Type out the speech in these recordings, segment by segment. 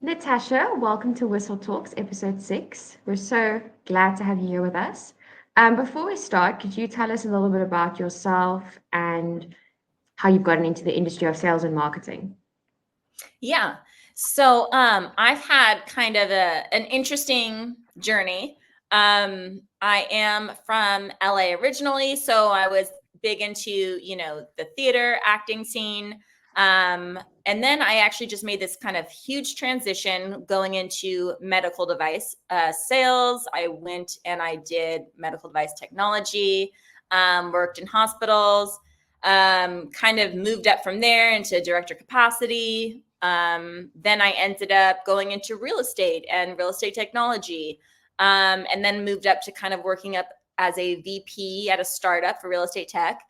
Natasha, welcome to Whistle Talks, Ep06. We're so glad to have you here with us. Before we start, could you tell us a little bit about yourself and how you've gotten into the industry of sales and marketing? Yeah. I've had kind of an interesting journey. I am from LA originally, so I was big into, the theater acting scene. And then I actually just made this kind of huge transition going into medical device sales. I went and I did medical device technology, worked in hospitals, kind of moved up from there into director capacity. Then I ended up going into real estate and real estate technology, and then moved up to kind of working up as a VP at a startup for real estate tech.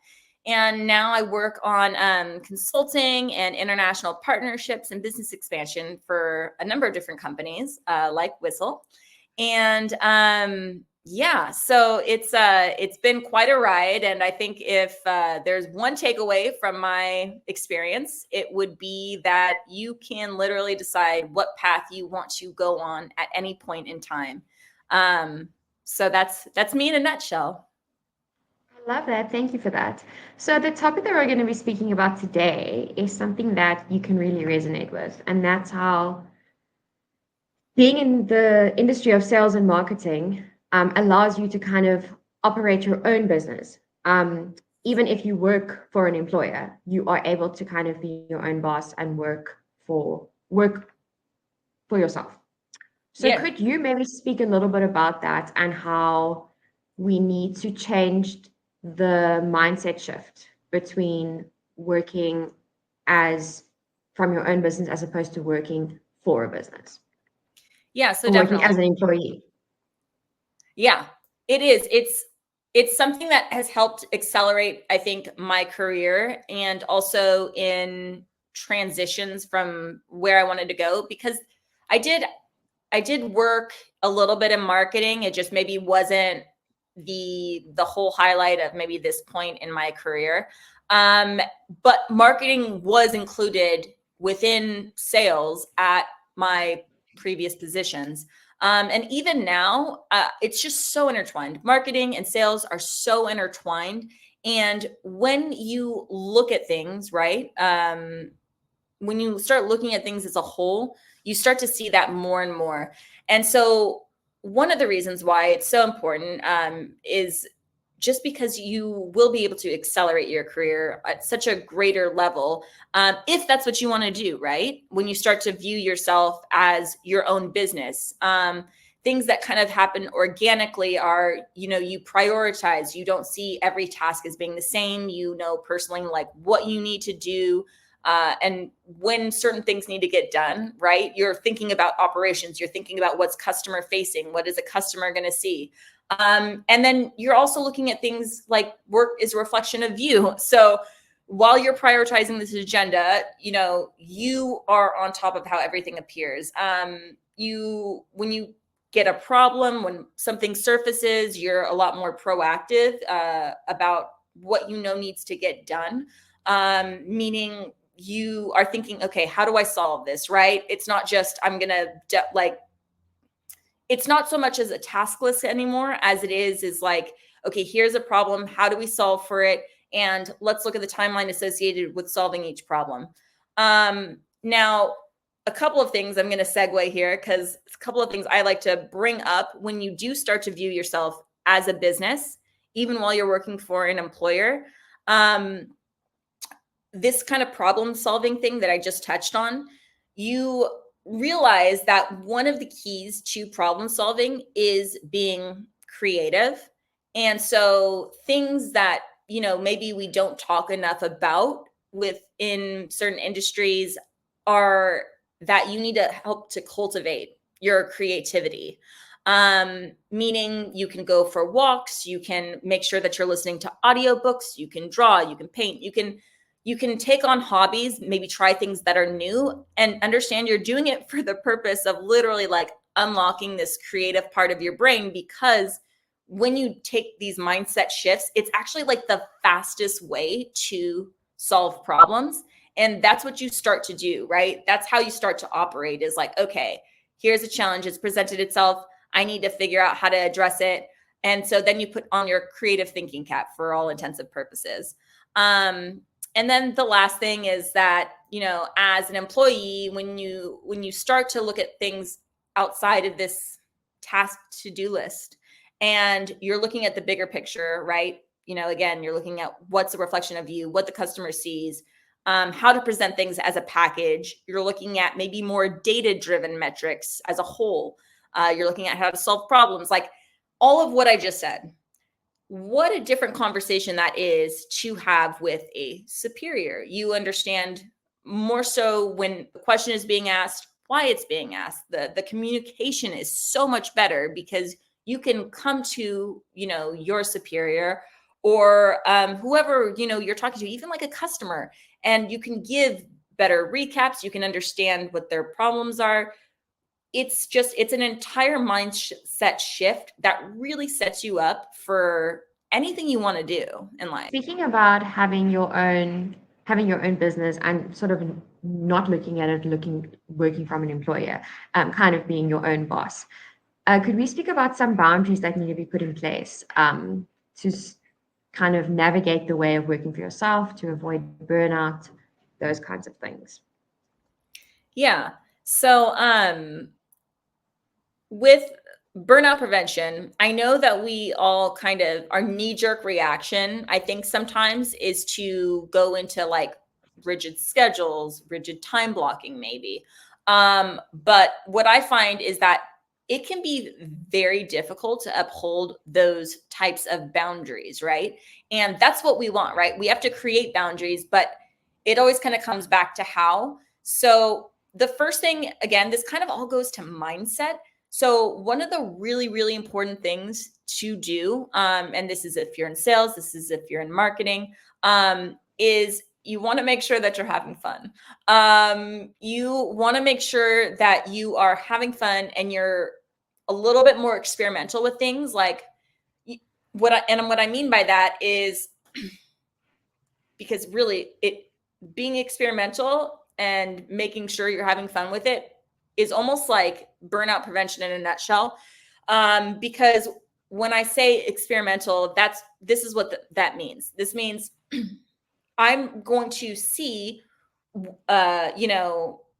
And now I work on consulting and international partnerships and business expansion for a number of different companies, like Whistle. And yeah, so it's been quite a ride, and I think if there's one takeaway from my experience, it would be that you can literally decide what path you want to go on at any point in time. So that's me in a nutshell. I love that. Thank you for that. So, the topic that we're going to be speaking about today is something that you can really resonate with, and that's how being in the industry of sales and marketing allows you to kind of operate your own business. Even if you work for an employer, you are able to kind of be your own boss and work for yourself. So Yeah. could you maybe speak a little bit about that and how we need to change the mindset shift between working as from your own business as opposed to working for a business Yeah, so or working definitely. as an employee? Yeah, it is. It's something that has helped accelerate, I think, my career and also in transitions from where I wanted to go because I did I did work a little bit in marketing. It just maybe wasn't the whole highlight of maybe this point in my career. Um, but marketing was included within sales at my previous positions. And even now, it's just so intertwined. Marketing and sales are so intertwined. And when you look at things, right? When you start looking at things as a whole, you start to see that more and more. And so, one of the reasons why it's so important is just because you will be able to accelerate your career at such a greater level if that's what you want to do, right? When you start to view yourself as your own business. Things that kind of happen organically are, you prioritize. You don't see every task as being the same. You know personally like what you need to do, and when certain things need to get done, right? You're thinking about operations, you're thinking about what's customer facing, what is a customer going to see. And then you're also looking at things like work is a reflection of you. So while you're prioritizing this agenda, you are on top of how everything appears. When you get a problem, when something surfaces, you're a lot more proactive about what needs to get done. Meaning you are thinking, okay, how do I solve this? Right? It's not just it's not so much as a task list anymore as it is like, okay, here's a problem. How do we solve for it? And let's look at the timeline associated with solving each problem. Now, a couple of things I'm going to segue here because a couple of things I like to bring up when you do start to view yourself as a business, even while you're working for an employer. This kind of problem solving thing that I just touched on, you realize that one of the keys to problem solving is being creative. And so things that, maybe we don't talk enough about within certain industries are that you need to help to cultivate your creativity. Meaning you can go for walks, you can make sure that you're listening to audiobooks, you can draw, you can paint, you can take on hobbies, maybe try things that are new and understand you're doing it for the purpose of literally like unlocking this creative part of your brain. Because when you take these mindset shifts, it's actually like the fastest way to solve problems. And that's what you start to do, right? That's how you start to operate, is like, okay, here's a challenge. It's presented itself. I need to figure out how to address it. And so then you put on your creative thinking cap for all intensive purposes. And then the last thing is that, as an employee, when you start to look at things outside of this task to-do list, and you're looking at the bigger picture, right? Again, you're looking at what's a reflection of you, what the customer sees, how to present things as a package. You're looking at maybe more data-driven metrics as a whole. You're looking at how to solve problems, like all of what I just said. What a different conversation that is to have with a superior. You understand more so when the question is being asked, why it's being asked. The communication is so much better because you can come to, your superior or whoever, you're talking to, even like a customer, and you can give better recaps. You can understand what their problems are. It's an entire mindset shift that really sets you up for anything you want to do in life. Speaking about having your own business and sort of not looking at it, working from an employer, kind of being your own boss. Could we speak about some boundaries that need to be put in place to kind of navigate the way of working for yourself, to avoid burnout, those kinds of things? Yeah. So, with burnout prevention, I know that we all kind of, our knee-jerk reaction, I think sometimes, is to go into like rigid schedules, rigid time blocking, maybe. But what I find is that it can be very difficult to uphold those types of boundaries, right? And that's what we want, right? We have to create boundaries, but it always kind of comes back to how. So the first thing, again, this kind of all goes to mindset. So one of the really, really important things to do, and this is if you're in sales, this is if you're in marketing, is you want to make sure that you're having fun. You want to make sure that you are having fun and you're a little bit more experimental with things. Like what I mean by that is, because really being experimental and making sure you're having fun with it is almost like burnout prevention in a nutshell. Because when I say experimental, this is what that means. This means I'm going to see,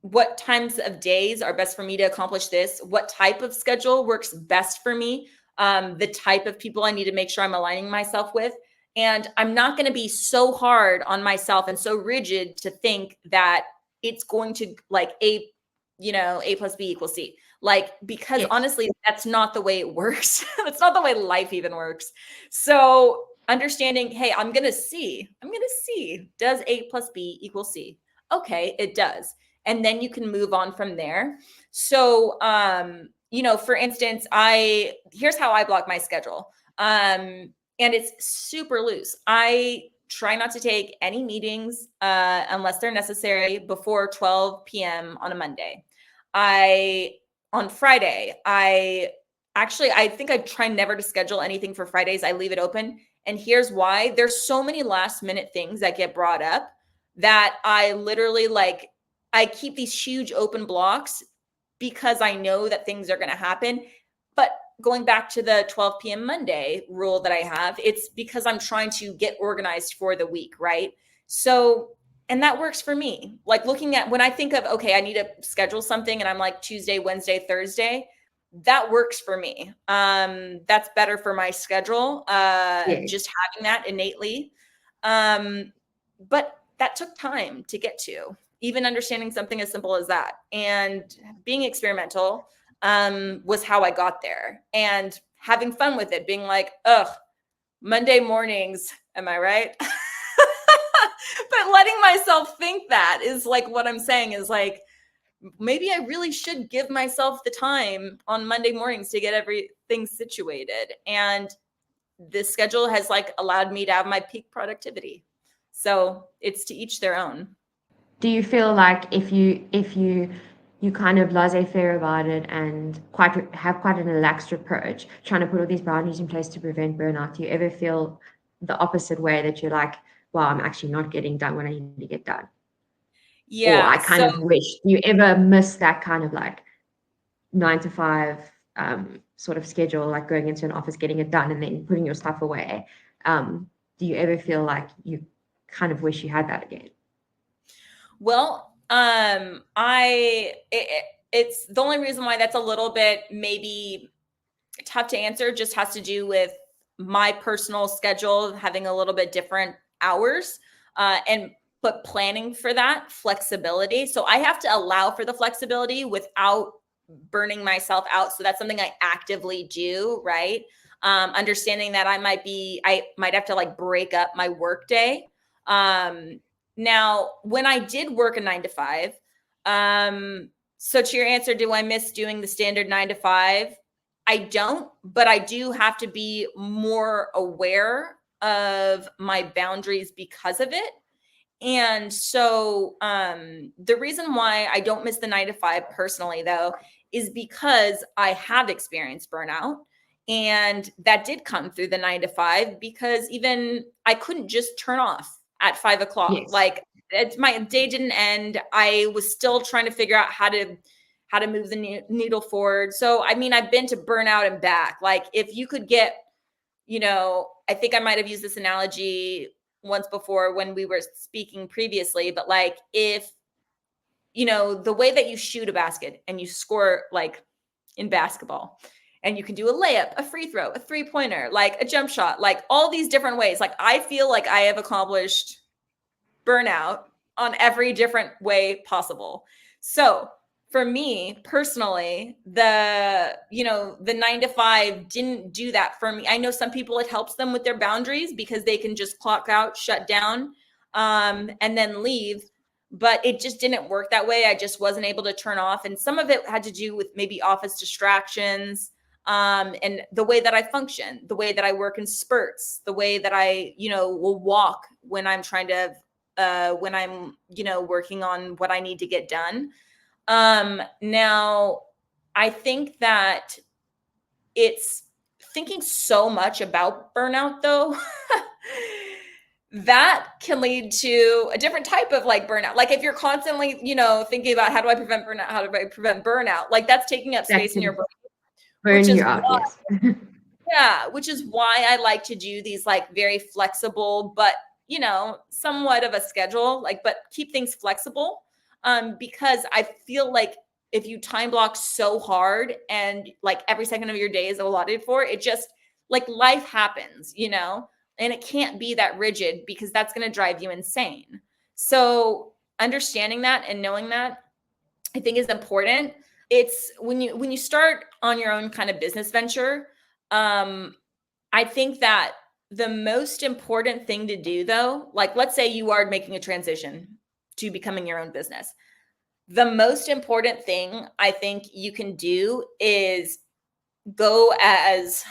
what times of days are best for me to accomplish this, what type of schedule works best for me, the type of people I need to make sure I'm aligning myself with. And I'm not going to be so hard on myself and so rigid to think that it's going to like A plus B equals C. Like, because Yes. honestly, that's not the way it works. That's not the way life even works. So understanding, hey, I'm going to see, does A plus B equal C? Okay, it does. And then you can move on from there. So, for instance, here's how I block my schedule. And it's super loose. I try not to take any meetings unless they're necessary before 12 p.m. on a Monday. On Friday, I think I try never to schedule anything for Fridays. I leave it open. And here's why. There's so many last minute things that get brought up that I literally I keep these huge open blocks because I know that things are going to happen. But going back to the 12 p.m. Monday rule that I have, it's because I'm trying to get organized for the week, right? So, and that works for me. Like, looking at when I think of, okay, I need to schedule something and I'm like Tuesday, Wednesday, Thursday, that works for me. That's better for my schedule, Yes. just having that innately. But that took time to get to, even understanding something as simple as that. And being experimental was how I got there, and having fun with it, being like, ugh, Monday mornings, am I right? But letting myself think that is like, what I'm saying is like, maybe I really should give myself the time on Monday mornings to get everything situated. And this schedule has allowed me to have my peak productivity. So it's to each their own. Do you feel like if you kind of laissez-faire about it and have quite an relaxed approach, trying to put all these boundaries in place to prevent burnout, do you ever feel the opposite way, that you're like, wow, I'm actually not getting done what I need to get done? Or I Yeah. kind So of wish, do you ever miss that kind of like 9 to 5 sort of schedule, like going into an office, getting it done, and then putting your stuff away? Do you ever feel like you kind of wish you had that again? well, it's the only reason why that's a little bit maybe tough to answer just has to do with my personal schedule having a little bit different hours, and but planning for that flexibility. So I have to allow for the flexibility without burning myself out. So that's something I actively do, right? Understanding that I might have to like break up my work day. Now, when I did work a 9 to 5, so to your answer, do I miss doing the standard 9 to 5? I don't, but I do have to be more aware of my boundaries because of it. And so the reason why I don't miss the 9 to 5 personally, though, is because I have experienced burnout. And that did come through the 9 to 5 because even I couldn't just turn off at 5 o'clock. Yes. Like my day didn't end. I was still trying to figure out how to move the needle forward. So I mean, I've been to burnout and back. Like if you could get, I think I might have used this analogy once before when we were speaking previously, but like if, the way that you shoot a basket and you score like in basketball, and you can do a layup, a free throw, a 3-pointer, like a jump shot, like all these different ways. Like I feel like I have accomplished burnout on every different way possible. So for me personally, the 9 to 5 didn't do that for me. I know some people it helps them with their boundaries because they can just clock out, shut down, and then leave. But it just didn't work that way. I just wasn't able to turn off. And some of it had to do with maybe office distractions, and the way that I function, the way that I work in spurts, the way that I, will walk when I'm trying to when I'm, working on what I need to get done. Now, I think that it's thinking so much about burnout, though, that can lead to a different type of like burnout. Like if you're constantly, thinking about how do I prevent burnout? How do I prevent burnout? Like that's taking up That space in your can brain, which burn is you out, yes. yeah, which is why I like to do these like very flexible, but somewhat of a schedule, like, but keep things flexible. Because I feel like if you time block so hard and like every second of your day is allotted for it, just like life happens, and it can't be that rigid because that's going to drive you insane. So understanding that and knowing that I think is important. It's when you start on your own kind of business venture, um, I think that the most important thing to do though, like let's say you are making a transition to becoming your own business. The most important thing I think you can do is go as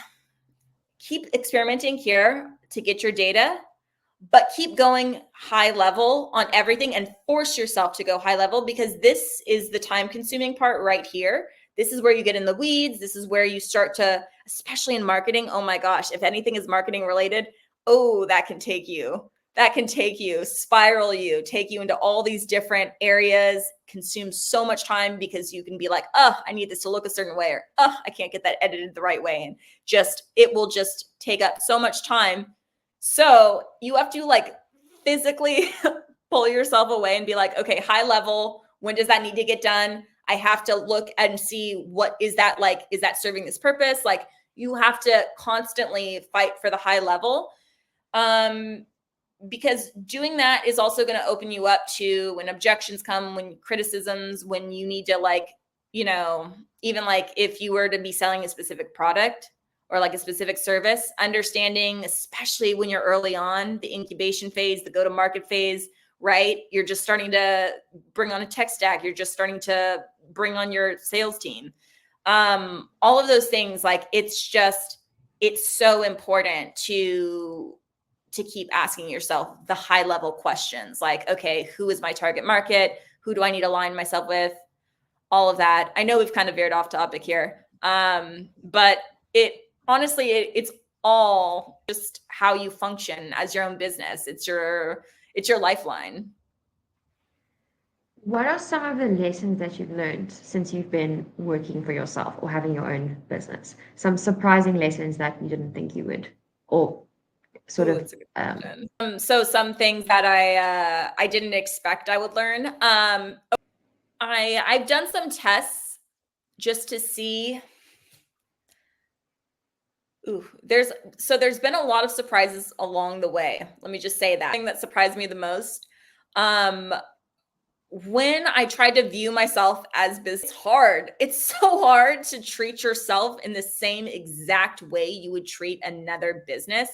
keep experimenting here to get your data, but keep going high level on everything and force yourself to go high level because this is the time consuming part right here. This is where you get in the weeds. This is where you start to, especially in marketing. Oh my gosh, if anything is marketing related, oh, that can take you, spiral you, take you into all these different areas, consume so much time because you can be like, oh, I need this to look a certain way, or oh, I can't get that edited the right way. And it will just take up so much time. So you have to like physically pull yourself away and be like, okay, high level, when does that need to get done? I have to look and see what is that like, is that serving this purpose? Like you have to constantly fight for the high level. Because doing that is also going to open you up to when objections come, when criticisms, when you need to like, even like if you were to be selling a specific product or like a specific service, understanding, especially when you're early on, the incubation phase, the go-to-market phase, right? You're just starting to bring on a tech stack. You're just starting to bring on your sales team. All of those things, like it's so important to keep asking yourself the high level questions like, okay, who is my target market? Who do I need to align myself with? All of that. I know we've kind of veered off topic here. But it's all just how you function as your own business. It's your lifeline. What are some of the lessons that you've learned since you've been working for yourself or having your own business? Some surprising lessons that you didn't think you would, or sort Ooh, of, it's a good question. So some things that I didn't expect I would learn. I've done some tests just to see. Ooh, there's been a lot of surprises along the way. Let me just say that. The thing that surprised me the most, um, when I tried to view myself as business, it's hard. It's so hard to treat yourself in the same exact way you would treat another business.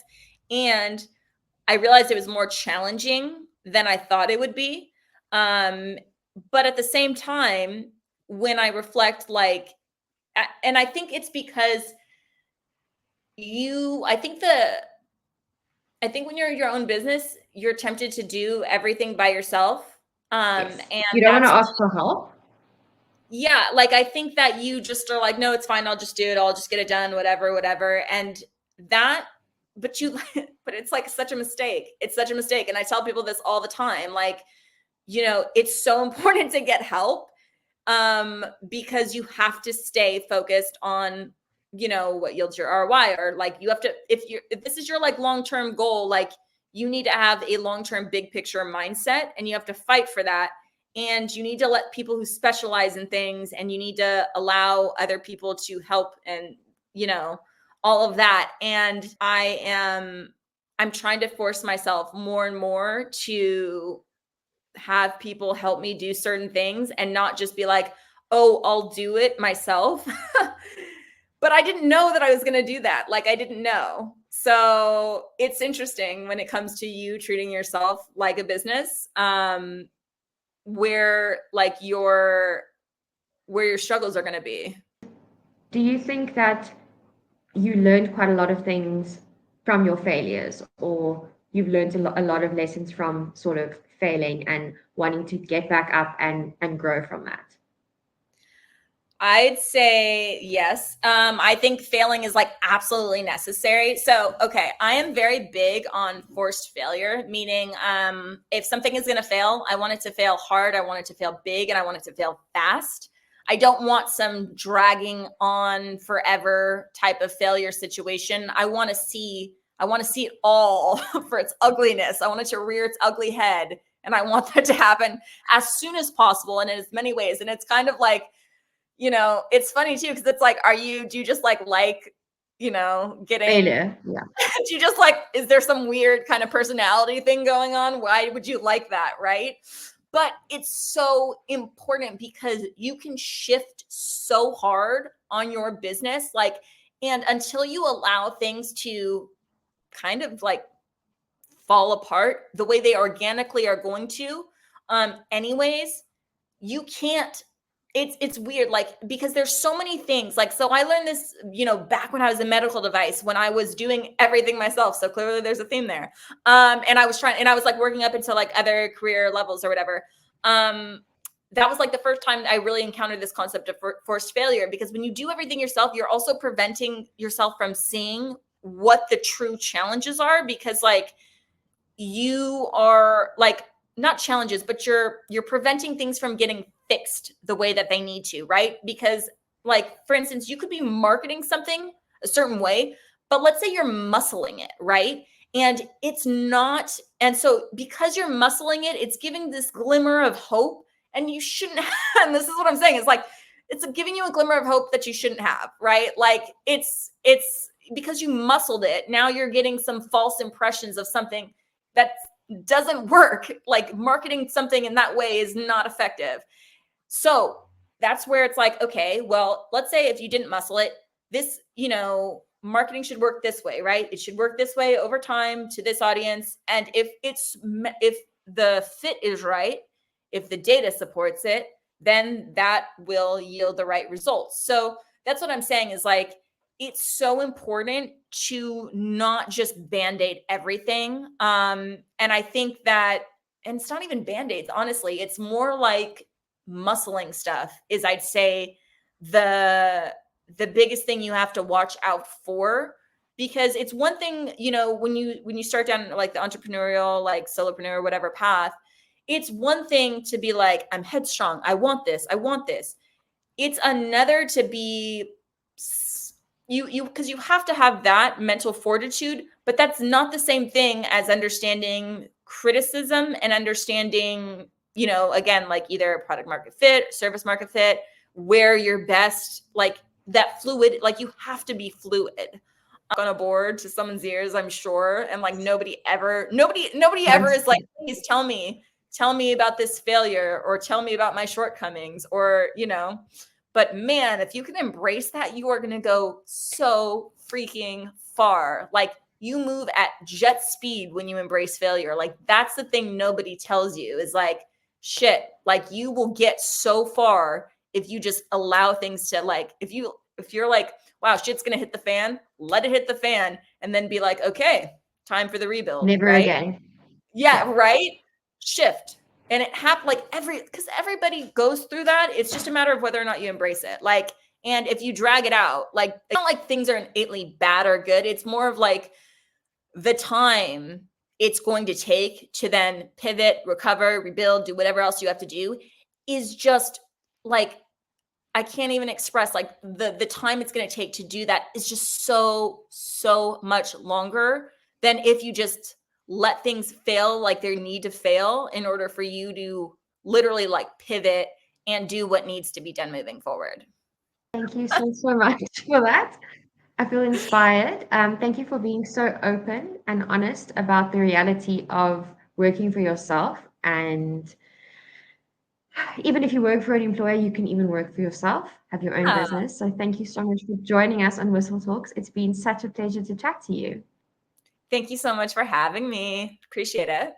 And I realized it was more challenging than I thought it would be. Um, but at the same time, when I reflect, like, and I think it's because you, I think when you're your own business, you're tempted to do everything by yourself. yes, And you don't want to that's, ask for help. yeah, like I think that you just are like, no, it's fine. I'll just do it. I'll just get it done, whatever, whatever. And that, but you, but it's like such a mistake. It's such a mistake. And I tell people this all the time. Like, it's so important to get help, because you have to stay focused on, what yields your ROI, or like you have to, if this is your like long-term goal, like you need to have a long-term big picture mindset, and you have to fight for that. And you need to let people who specialize in things, and you need to allow other people to help, and all of that. And I'm trying to force myself more and more to have people help me do certain things, and not just be like, oh, I'll do it myself. But I didn't know that I was going to do that. Like, I didn't know. So it's interesting when it comes to you treating yourself like a business, where like where your struggles are going to be. Do you think that you learned quite a lot of things from your failures, or you've learned a lot of lessons from sort of failing and wanting to get back up and grow from that? I'd say yes. I think failing is like absolutely necessary. So, okay, I am very big on forced failure, meaning if something is going to fail, I want it to fail hard, I want it to fail big, and I want it to fail fast. I don't want some dragging on forever type of failure situation. I want to see it all for its ugliness. I want it to rear its ugly head, and I want that to happen as soon as possible and in as many ways. And it's kind of like, it's funny too, because it's like, do you just like, getting, Failure, yeah. do you just like, is there some weird kind of personality thing going on? Why would you like that? Right. But it's so important because you can shift so hard on your business. Like, and until you allow things to kind of like fall apart the way they organically are going to, anyways, you can't, it's weird, like, because there's so many things, like, so I learned this, back when I was a medical device, when I was doing everything myself, so clearly there's a theme there. And I was like working up into like other career levels or whatever. That was like the first time I really encountered this concept of forced failure, because when you do everything yourself, you're also preventing yourself from seeing what the true challenges are, because like you are like, not challenges, but you're preventing things from getting fixed the way that they need to, right? Because like, for instance, you could be marketing something a certain way, but let's say you're muscling it, right? And it's not, and so because you're muscling it, it's giving this glimmer of hope, and you shouldn't have, and this is what I'm saying, it's like, it's giving you a glimmer of hope that you shouldn't have, right? Like, it's because you muscled it, now you're getting some false impressions of something that doesn't work. Like, marketing something in that way is not effective. So that's where it's like, okay, well, let's say if you didn't muscle it, this, marketing should work this way, right? It should work this way over time to this audience. And if the fit is right, if the data supports it, then that will yield the right results. So that's what I'm saying, is like, it's so important to not just band-aid everything. And I think that, and it's not even band-aids, honestly, it's more like muscling stuff is, I'd say, the biggest thing you have to watch out for. Because it's one thing, when you start down like the entrepreneurial, like solopreneur, whatever path, it's one thing to be like, I'm headstrong. I want this. I want this. It's another to be because you have to have that mental fortitude, but that's not the same thing as understanding criticism and understanding, again, like either product market fit, service market fit, where you're best, like that fluid, like you have to be fluid on a board to someone's ears, I'm sure. And like nobody ever That's is like, please tell me about this failure or tell me about my shortcomings or, but man, if you can embrace that, you are going to go so freaking far. Like you move at jet speed when you embrace failure. Like that's the thing nobody tells you is like, shit, like you will get so far if you just allow things to like, if you're like, wow, shit's going to hit the fan, let it hit the fan and then be like, okay, time for the rebuild, never right? again. Yeah, right? Shift. And it happened like because everybody goes through that. It's just a matter of whether or not you embrace it. Like, and if you drag it out, like, it's not like things are innately bad or good. It's more of like the time it's going to take to then pivot, recover, rebuild, do whatever else you have to do is just like, I can't even express like the time it's going to take to do that is just so much longer than if you just let things fail like they need to fail in order for you to literally like pivot and do what needs to be done moving forward. Thank you so much for that. I feel inspired. Thank you for being so open and honest about the reality of working for yourself. And even if you work for an employer, you can even work for yourself, have your own Yeah. business. So thank you so much for joining us on Whistle Talks. It's been such a pleasure to chat to you. Thank you so much for having me. Appreciate it.